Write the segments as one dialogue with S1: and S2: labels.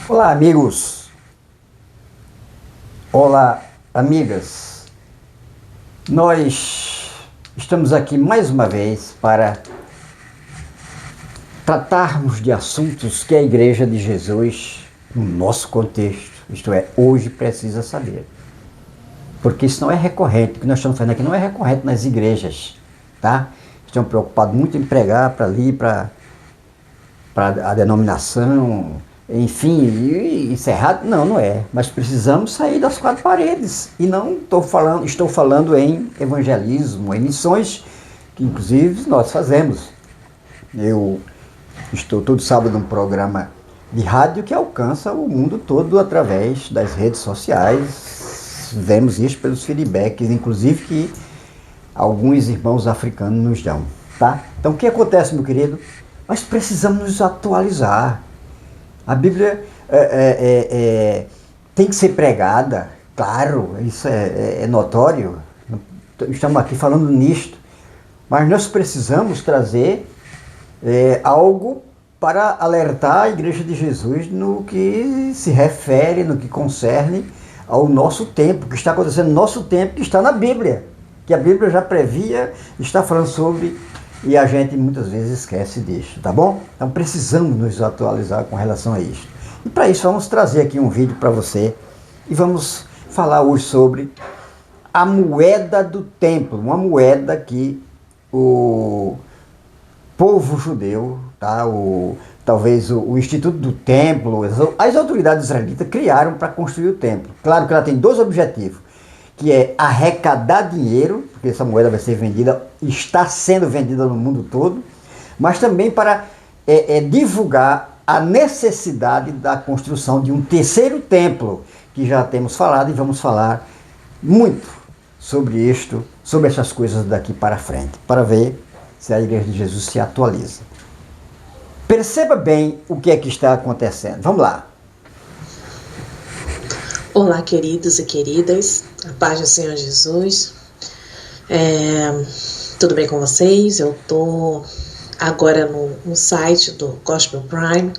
S1: Olá, amigos. Olá, amigas. Nós estamos aqui mais uma vez para tratarmos de assuntos que a Igreja de Jesus, no nosso contexto, isto é, hoje precisa saber. Porque isso não é recorrente, o que nós estamos fazendo aqui não é recorrente nas igrejas, tá? Estão preocupados muito em pregar para ali, para a denominação, enfim, isso é errado? Não, não é. Mas precisamos sair das quatro paredes. E não estou falando em evangelismo, em missões, que inclusive nós fazemos. Eu estou todo sábado num programa de rádio que alcança o mundo todo através das redes sociais. Vemos isso pelos feedbacks, inclusive, que alguns irmãos africanos nos dão, tá? Então, o que acontece, meu querido? Nós precisamos nos atualizar. A Bíblia tem que ser pregada, claro, isso é notório. Estamos aqui falando nisto. Mas nós precisamos trazer algo para alertar a Igreja de Jesus no que se refere, no que concerne ao nosso tempo, que está acontecendo no nosso tempo, que está na Bíblia. Que a Bíblia já previa, está falando sobre, e a gente muitas vezes esquece disso, tá bom? Então precisamos nos atualizar com relação a isso. E para isso vamos trazer aqui um vídeo para você e vamos falar hoje sobre a moeda do templo, uma moeda que o povo judeu, tá? Talvez o Instituto do Templo, as autoridades israelitas criaram para construir o templo. Claro que ela tem dois objetivos, que é arrecadar dinheiro, porque essa moeda vai ser vendida, está sendo vendida no mundo todo, mas também para divulgar a necessidade da construção de um terceiro templo, que já temos falado e vamos falar muito sobre isto, sobre essas coisas daqui para frente, para ver se a Igreja de Jesus se atualiza. Perceba bem o que é que está acontecendo. Vamos lá.
S2: Olá, queridos e queridas, a paz do Senhor Jesus. Tudo bem com vocês? Eu estou agora no site do Gospel Prime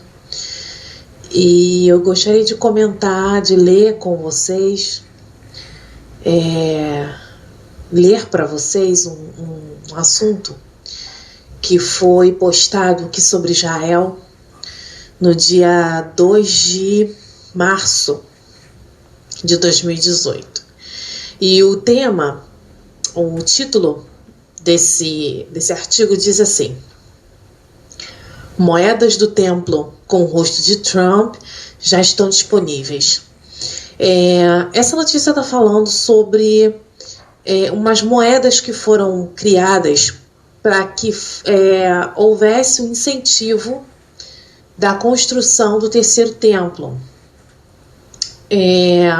S2: e eu gostaria de comentar, de ler com vocês, ler para vocês um assunto que foi postado aqui sobre Israel no dia 2 de março de 2018. E o tema, o título desse artigo diz assim: moedas do templo com o rosto de Trump já estão disponíveis. Essa notícia está falando sobre umas moedas que foram criadas para que houvesse um incentivo da construção do terceiro templo.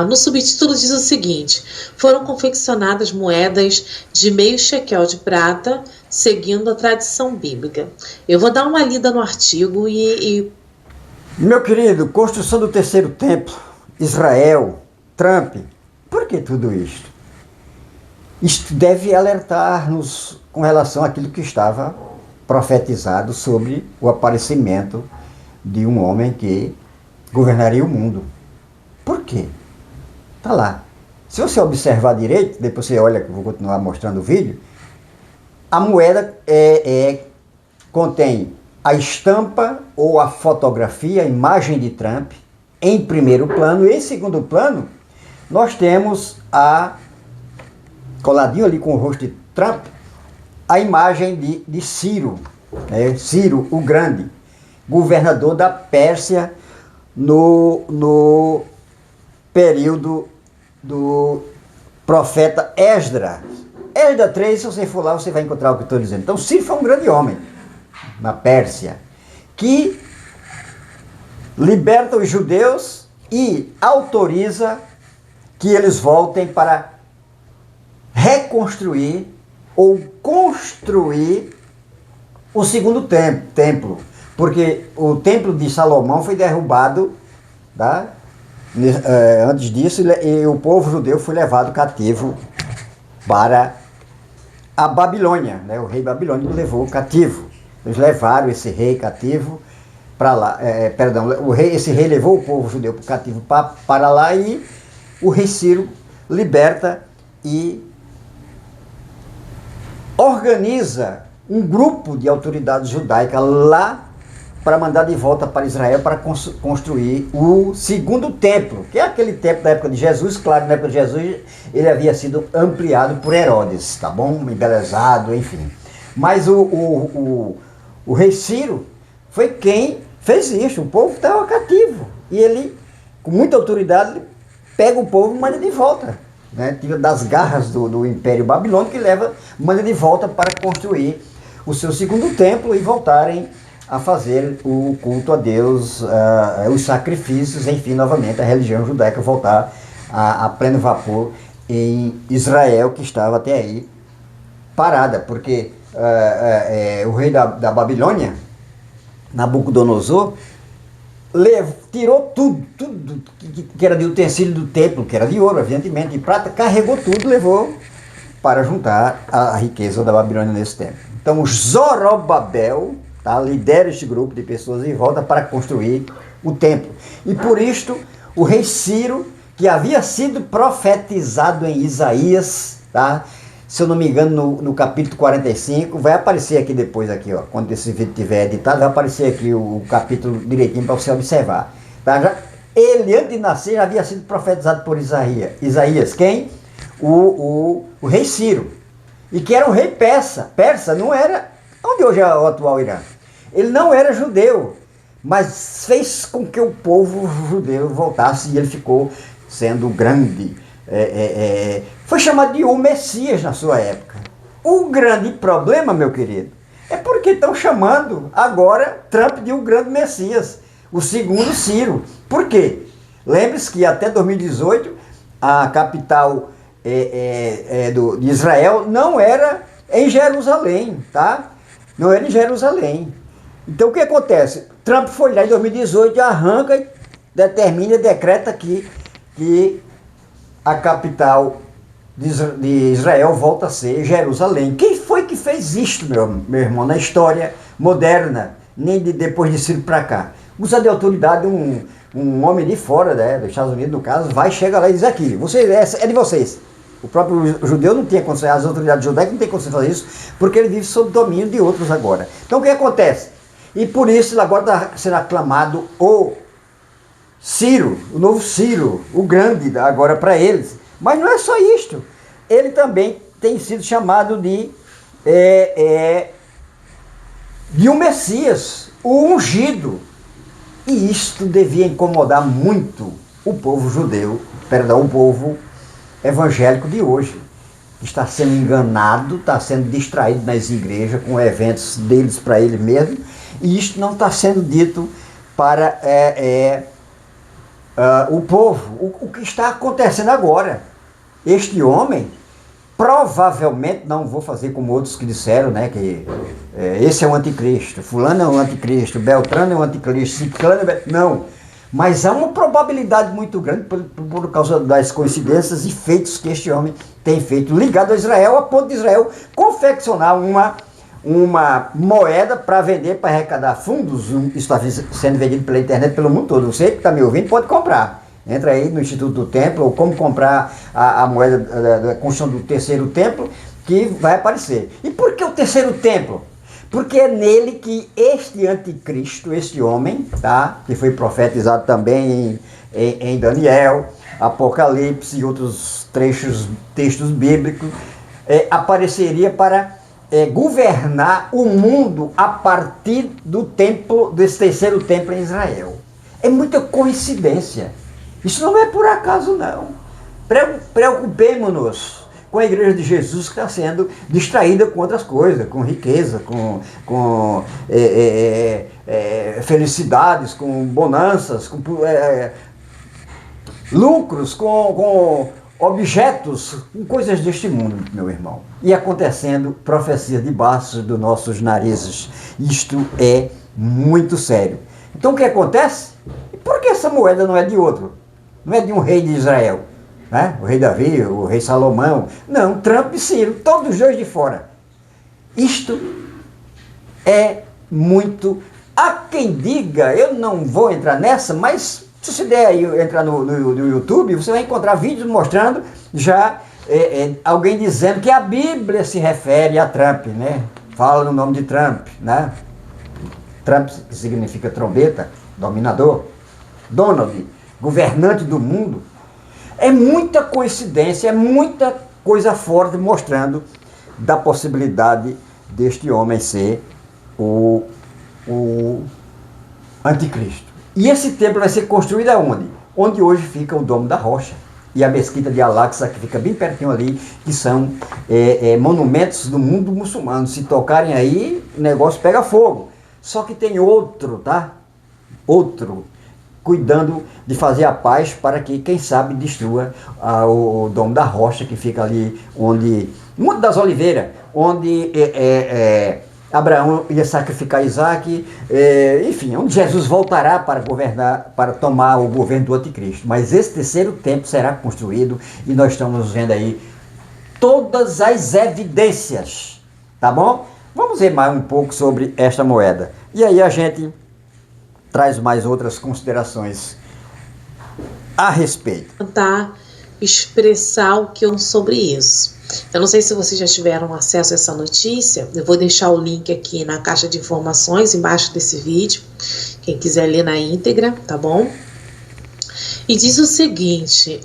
S2: No subtítulo diz o seguinte: foram confeccionadas moedas de meio shekel de prata, seguindo a tradição bíblica. Eu vou dar uma lida no artigo
S1: Meu querido, construção do terceiro templo, Israel, Trump, por que tudo isto? Isto deve alertar-nos com relação àquilo que estava profetizado sobre o aparecimento de um homem que governaria o mundo. Por quê? Tá lá. Se você observar direito, depois você olha, que eu vou continuar mostrando o vídeo, a moeda contém a estampa ou a fotografia, a imagem de Trump em primeiro plano, e em segundo plano nós temos coladinho ali com o rosto de Trump, a imagem de Ciro, Ciro o Grande, governador da Pérsia no período do profeta Esdras. Esdras 3, se você for lá, você vai encontrar o que eu estou dizendo. Então, Ciro foi um grande homem na Pérsia, que liberta os judeus e autoriza que eles voltem para reconstruir ou construir o segundo templo, porque o templo de Salomão foi derrubado, tá? Antes disso, e o povo judeu foi levado cativo para a Babilônia, né? O rei babilônico levou cativo. Eles levaram esse rei cativo para lá, perdão, esse rei levou o povo judeu cativo para lá, e o rei Ciro liberta e organiza um grupo de autoridades judaicas lá para mandar de volta para Israel para construir o segundo templo, que é aquele templo da época de Jesus. Claro, na época de Jesus ele havia sido ampliado por Herodes, tá bom? Embelezado, enfim. Mas o rei Ciro foi quem fez isso. O povo estava cativo e ele, com muita autoridade, pega o povo e manda de volta, né? Tira das garras do Império Babilônico e manda de volta para construir o seu segundo templo e voltarem a fazer o culto a Deus, os sacrifícios, enfim, novamente a religião judaica voltar a pleno vapor em Israel, que estava até aí parada, porque o rei da Babilônia, Nabucodonosor, tirou tudo que era de utensílio do templo, que era de ouro, evidentemente, de prata, carregou tudo, levou para juntar a riqueza da Babilônia nesse tempo. Então Zorobabel, tá, lidera este grupo de pessoas e volta para construir o templo. E por isto, o rei Ciro, que havia sido profetizado em Isaías, tá? Se eu não me engano, no capítulo 45, vai aparecer aqui depois, aqui, ó, quando esse vídeo estiver editado, vai aparecer aqui o capítulo direitinho para você observar. Tá? Ele, antes de nascer, já havia sido profetizado por Isaías. Isaías, quem? O rei Ciro. E que era um rei persa. Persa não era, onde hoje é o atual Irã. Ele não era judeu, mas fez com que o povo judeu voltasse, e ele ficou sendo grande. Foi chamado de o Messias na sua época. O grande problema, meu querido, é porque estão chamando agora Trump de o grande Messias, o segundo Ciro. Por quê? Lembre-se que até 2018 a capital de Israel não era em Jerusalém, tá? Não era em Jerusalém. Então o que acontece? Trump foi lá em 2018 e arranca e determina e decreta que a capital de Israel volta a ser Jerusalém. Quem foi que fez isto, meu irmão, na história moderna, nem depois de Ciro para cá? Usa de autoridade um homem de fora, né, dos Estados Unidos, no caso, chega lá e diz aqui, é de vocês. O próprio judeu não tinha condições, as autoridades judaicas não têm condições de fazer isso, porque ele vive sob domínio de outros agora. Então o que acontece? E por isso ele agora está sendo aclamado o Ciro, o novo Ciro, o grande agora para eles. Mas não é só isto. Ele também tem sido chamado de um Messias, o ungido. E isto devia incomodar muito o povo judeu, o povo evangélico de hoje. Está sendo enganado, está sendo distraído nas igrejas com eventos deles para ele mesmo. E isto não está sendo dito para o povo. O que está acontecendo agora? Este homem, provavelmente, não vou fazer como outros que disseram, né, que esse é o anticristo, fulano é o anticristo, Beltrano é o anticristo, Ciclano é... Não, mas há uma probabilidade muito grande por causa das coincidências e feitos que este homem tem feito, ligado a Israel, a ponto de Israel confeccionar uma moeda para vender, para arrecadar fundos. Isso está sendo vendido pela internet pelo mundo todo. Você que está me ouvindo pode comprar. Entra aí no Instituto do Templo, ou como comprar a moeda da construção do terceiro templo, que vai aparecer. E por que o terceiro templo? Porque é nele que este anticristo, este homem, tá, que foi profetizado também em Daniel, Apocalipse e outros textos bíblicos, apareceria para governar o mundo a partir do templo, desse terceiro templo em Israel. É muita coincidência. Isso não é por acaso, não. Preocupemos-nos com a igreja de Jesus, que está sendo distraída com outras coisas, com riqueza, com felicidades, com bonanças, com lucros, com objetos, com coisas deste mundo, meu irmão. E acontecendo profecias debaixo dos nossos narizes. Isto é muito sério. Então o que acontece? Por que essa moeda não é de outro? Não é de um rei de Israel, né? O rei Davi, o rei Salomão. Não, Trump e Ciro, todos os dois de fora. Isto é muito Há quem diga, eu não vou entrar nessa, mas se você der aí, entrar no YouTube, você vai encontrar vídeos mostrando já alguém dizendo que a Bíblia se refere a Trump, né? Fala no nome de Trump, né? Trump, que significa trombeta, dominador. Donald, governante do mundo. É muita coincidência, é muita coisa forte mostrando da possibilidade deste homem ser o anticristo. E esse templo vai ser construído aonde? Onde hoje fica o Domo da Rocha e a mesquita de Al-Aqsa, que fica bem pertinho ali, que são monumentos do mundo muçulmano. Se tocarem aí, o negócio pega fogo. Só que tem outro, tá? Outro, cuidando de fazer a paz para que, quem sabe, destrua o Domo da Rocha, que fica ali onde... Monte das Oliveiras, onde Abraão ia sacrificar Isaac, enfim, onde Jesus voltará para governar, para tomar o governo do anticristo. Mas esse terceiro templo será construído e nós estamos vendo aí todas as evidências, tá bom? Vamos ver mais um pouco sobre esta moeda. E aí a gente traz mais outras considerações a respeito.
S2: Tentar expressar o que eu sobre isso. Eu não sei se vocês já tiveram acesso a essa notícia. Eu vou deixar o link aqui na caixa de informações, embaixo desse vídeo. Quem quiser ler na íntegra, tá bom? E diz o seguinte,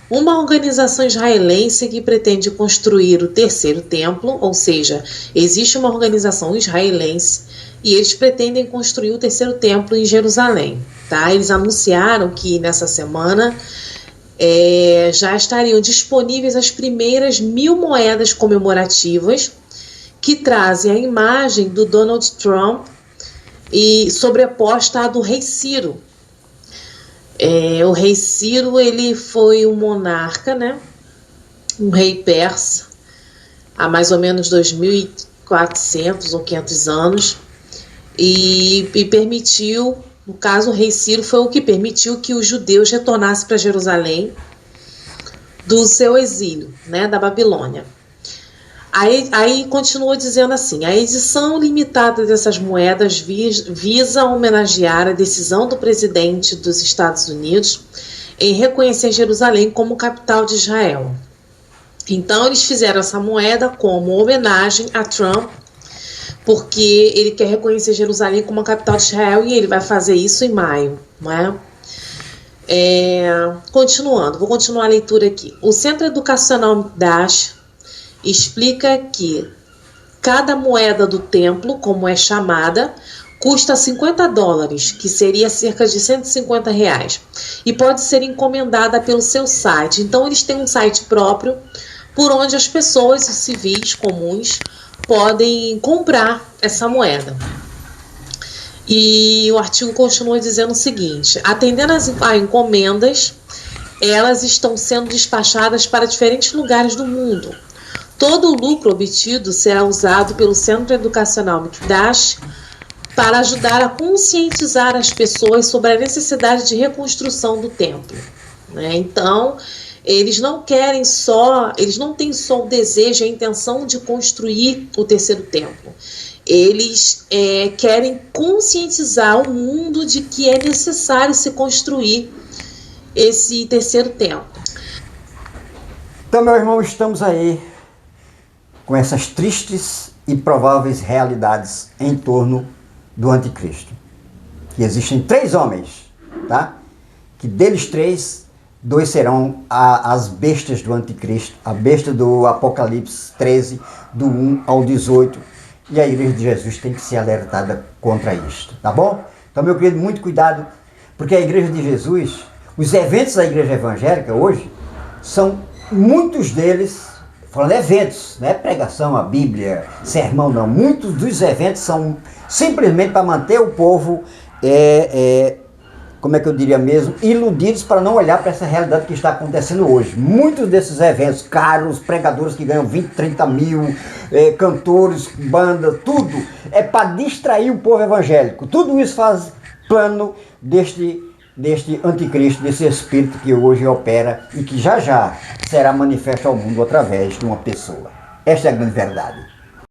S2: uma organização israelense que pretende construir o terceiro templo, ou seja, existe uma organização israelense e eles pretendem construir o terceiro templo em Jerusalém, tá? Eles anunciaram que nessa semana já estariam disponíveis as primeiras 1000 moedas comemorativas que trazem a imagem do Donald Trump e sobreposta à do rei Ciro. O rei Ciro, ele foi um monarca, né? Um rei persa, há mais ou menos 2400 ou 500 anos, e permitiu, no caso o rei Ciro foi o que permitiu que os judeus retornassem para Jerusalém do seu exílio, né, da Babilônia. Aí continua dizendo assim, a edição limitada dessas moedas visa homenagear a decisão do presidente dos Estados Unidos em reconhecer Jerusalém como capital de Israel. Então eles fizeram essa moeda como homenagem a Trump, porque ele quer reconhecer Jerusalém como a capital de Israel e ele vai fazer isso em maio, não é? Continuando, vou continuar a leitura aqui. O Centro Educacional Mikdash explica que cada moeda do templo, como é chamada, custa $50, que seria cerca de R$150, e pode ser encomendada pelo seu site. Então eles têm um site próprio por onde as pessoas, os civis comuns, podem comprar essa moeda. E o artigo continua dizendo o seguinte, atendendo a encomendas, elas estão sendo despachadas para diferentes lugares do mundo. Todo o lucro obtido será usado pelo Centro Educacional Mikdash para ajudar a conscientizar as pessoas sobre a necessidade de reconstrução do templo, né? Então, eles não têm só o desejo, a intenção de construir o terceiro templo. Eles querem conscientizar o mundo de que é necessário se construir esse terceiro templo.
S1: Então, meu irmão, estamos aí com essas tristes e prováveis realidades em torno do anticristo. Que existem 3 homens, tá? Que deles 3, 2 serão as bestas do anticristo, a besta do Apocalipse 13, do 1 ao 18, e a Igreja de Jesus tem que ser alertada contra isto, tá bom? Então, meu querido, muito cuidado, porque a Igreja de Jesus, os eventos da Igreja Evangélica hoje, são muitos deles, falando eventos, não é pregação, a Bíblia, sermão, não. Muitos dos eventos são simplesmente para manter o povo, como é que eu diria mesmo, iludidos para não olhar para essa realidade que está acontecendo hoje. Muitos desses eventos caros, pregadores que ganham 20, 30 mil, cantores, banda, tudo, é para distrair o povo evangélico. Tudo isso faz plano deste anticristo, desse espírito que hoje opera e que já será manifesto ao mundo através de uma pessoa. Esta é a grande verdade.